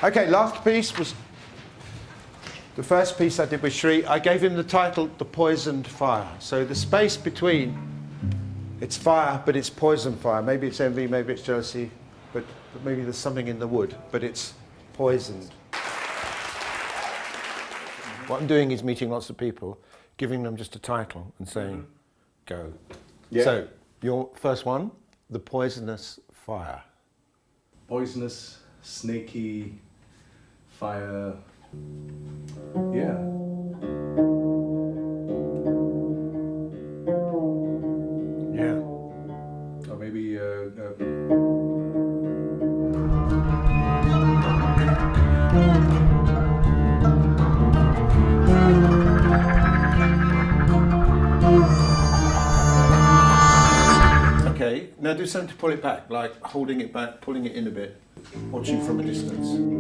Okay, last piece was the first piece I did with Shri. I gave him the title, The Poisoned Fire. So the space between, it's fire, but it's poison fire. Maybe it's envy, maybe it's jealousy, but maybe there's something in the wood, but it's poisoned. What I'm doing is meeting lots of people, giving them just a title and saying, go. Yeah. So, your first one, The Poisonous Fire. Poisonous, snaky, fire. Yeah. Yeah. Or maybe Okay, now do something to pull it back, like holding it back, pulling it in a bit, watching from a distance.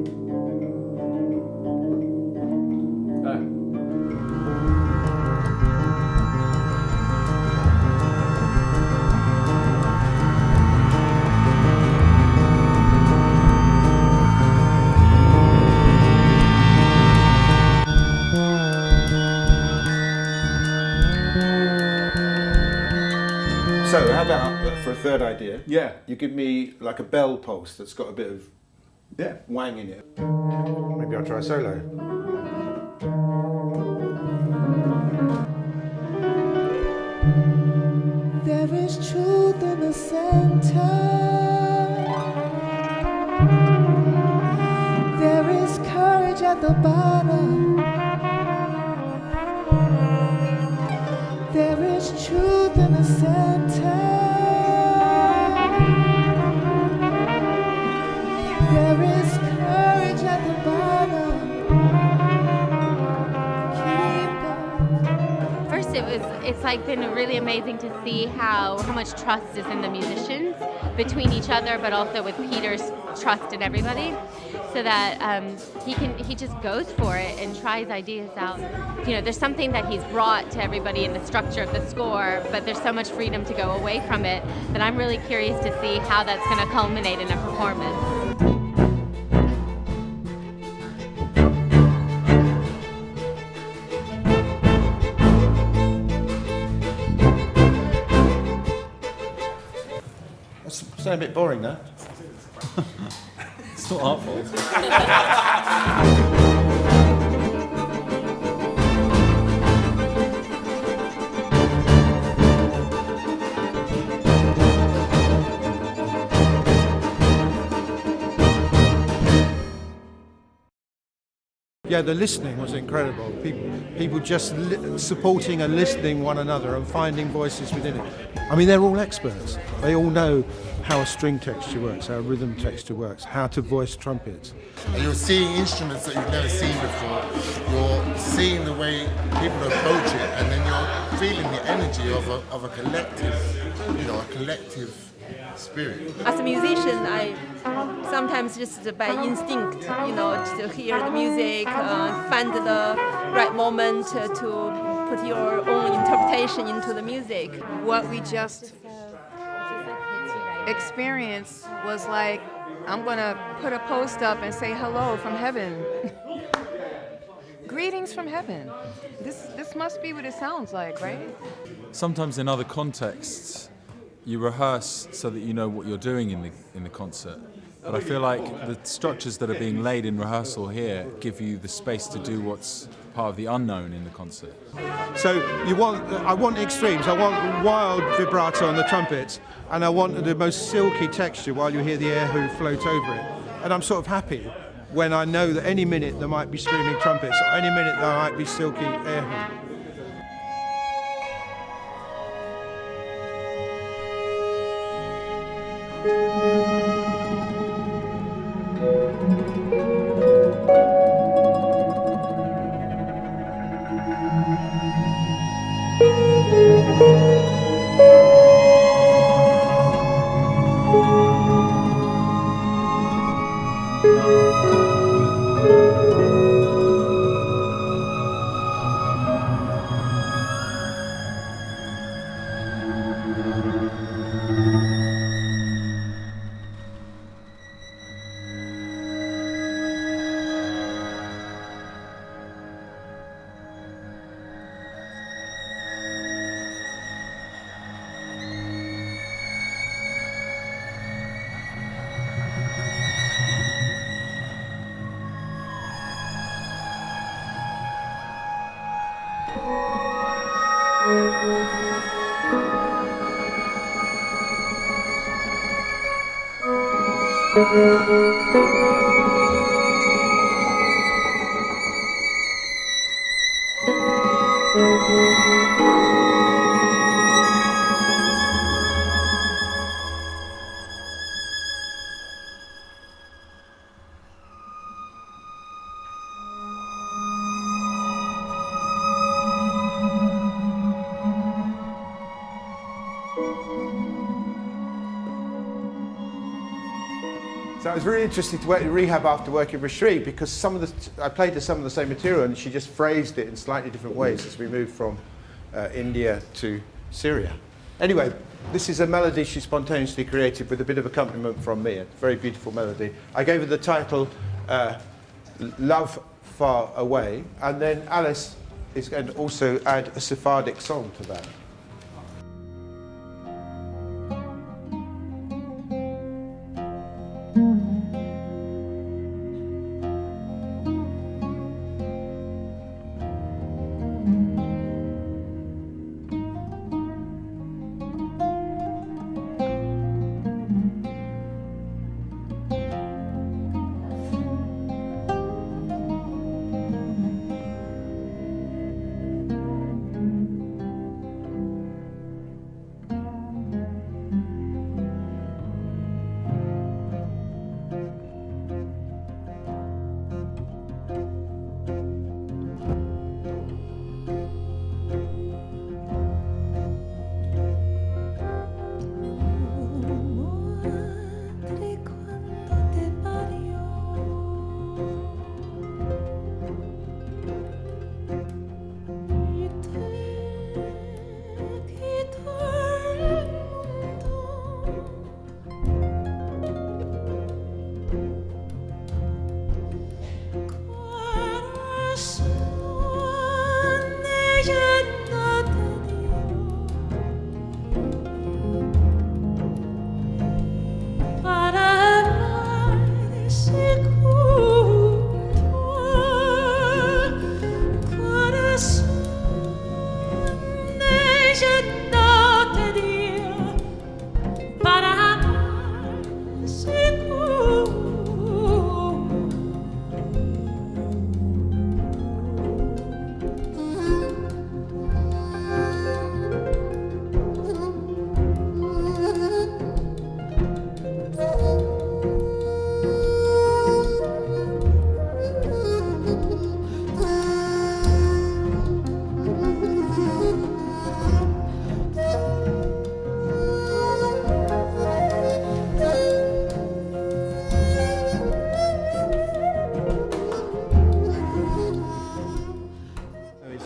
So, how about for a third idea? Yeah. You give me like a bell pulse that's got a bit of wang in it. Maybe I'll try a solo. There is truth in the center. There is courage at the bottom. There is truth in the center. There is courage at the bottom. Keep on. First, it's like been really amazing to see how much trust is in the musicians between each other, but also with Peter's trust in everybody, so that he just goes for it and tries ideas out. You know, there's something that he's brought to everybody in the structure of the score, but there's so much freedom to go away from it that I'm really curious to see how that's going to culminate in a performance. That's a bit boring, though. It's not our fault. Yeah, the listening was incredible. People just supporting and listening one another and finding voices within it. I mean, they're all experts. They all know how a string texture works, how a rhythm texture works, how to voice trumpets. And you're seeing instruments that you've never seen before. You're seeing the way people approach it, and then you're feeling the energy of a collective, a collective spirit. As a musician, I sometimes just by instinct, to hear the music, find the right moment to put your own interpretation into the music. What we just experienced was like, I'm gonna put a post up and say hello from heaven. Greetings from heaven. This must be what it sounds like, right? Sometimes in other contexts, you rehearse so that you know what you're doing in the concert. But I feel like the structures that are being laid in rehearsal here give you the space to do what's part of the unknown in the concert. So I want extremes. I want wild vibrato on the trumpets, and I want the most silky texture while you hear the erhu float over it. And I'm sort of happy when I know that any minute there might be screaming trumpets, or any minute there might be silky erhu. So it was really interesting to work in Rihab after working with Shri, because I played to some of the same material and she just phrased it in slightly different ways as we moved from India to Syria. Anyway, this is a melody she spontaneously created with a bit of accompaniment from me, a very beautiful melody. I gave her the title Love Far Away, and then Alice is going to also add a Sephardic song to that.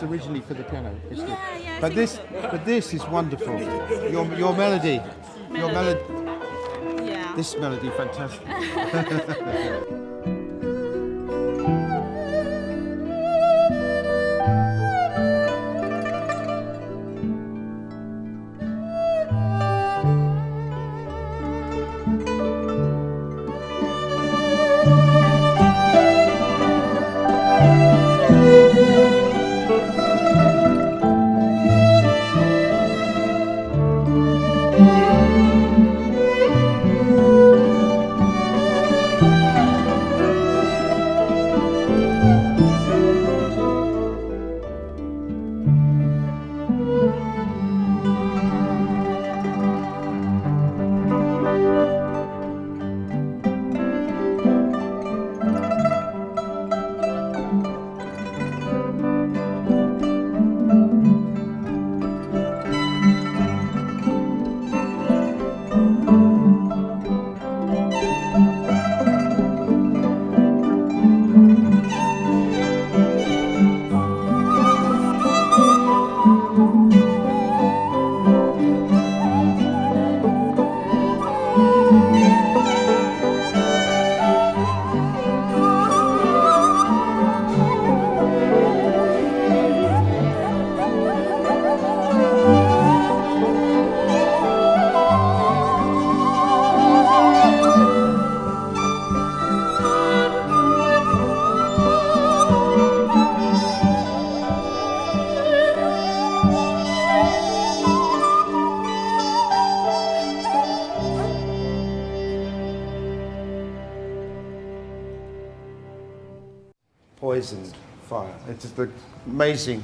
Originally for the piano, but this is wonderful. Your melody, Yeah. this melody, fantastic. poisoned fire. It is the amazing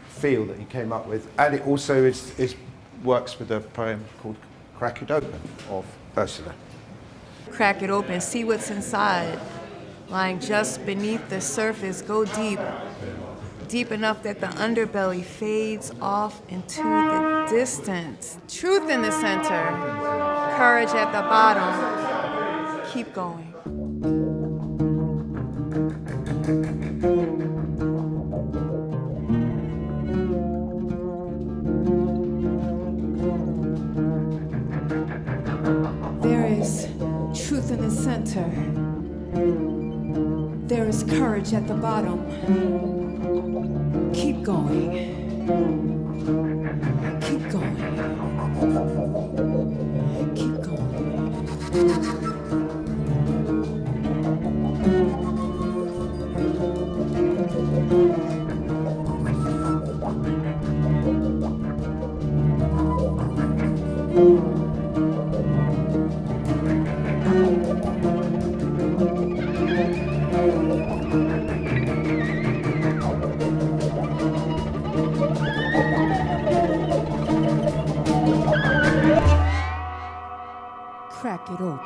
feel that he came up with, and it also is works with a poem called Crack It Open of Ursula. Crack it open, see what's inside. Lying just beneath the surface, go deep. Deep enough that the underbelly fades off into the distance. Truth in the center, courage at the bottom. Keep going. There is truth in the center. There is courage at the bottom. Keep going. Keep going. Keep going. Crack it open.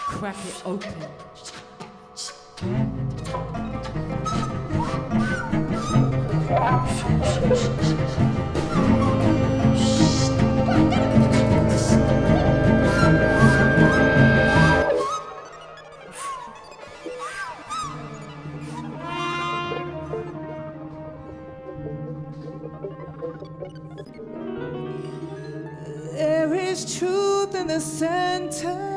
Crack it open. There is truth in the center.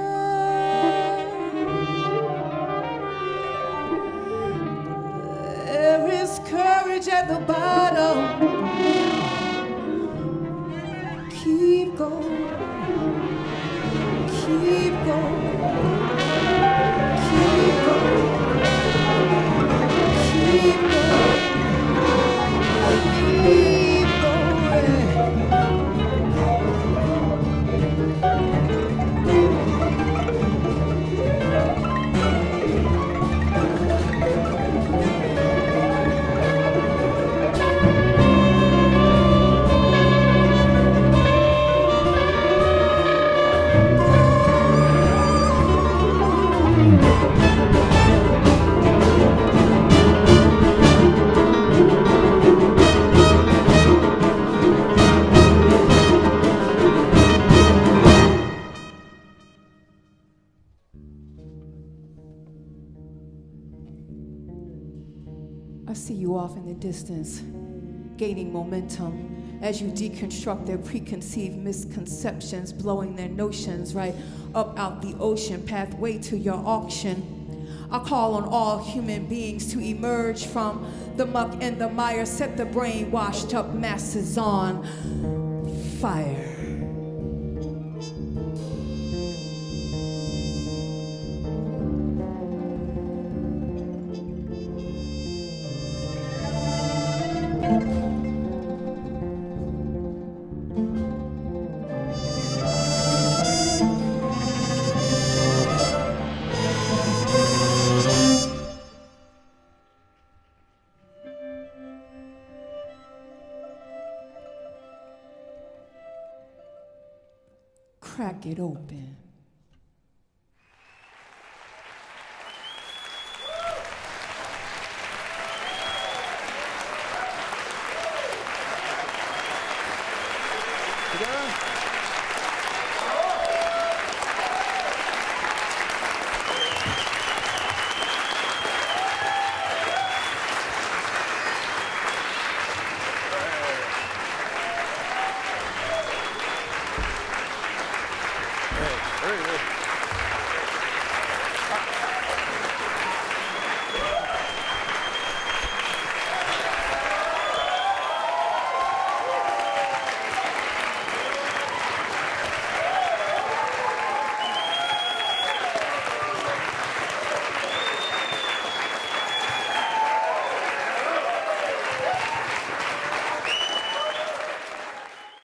There is courage at the bottom. Keep going. Keep going. Keep going. Keep going. Keep going. I see you off in the distance, gaining momentum as you deconstruct their preconceived misconceptions, blowing their notions right up out the ocean, pathway to your auction. I call on all human beings to emerge from the muck and the mire, set the brain washed up masses on fire. Crack it open. Very good.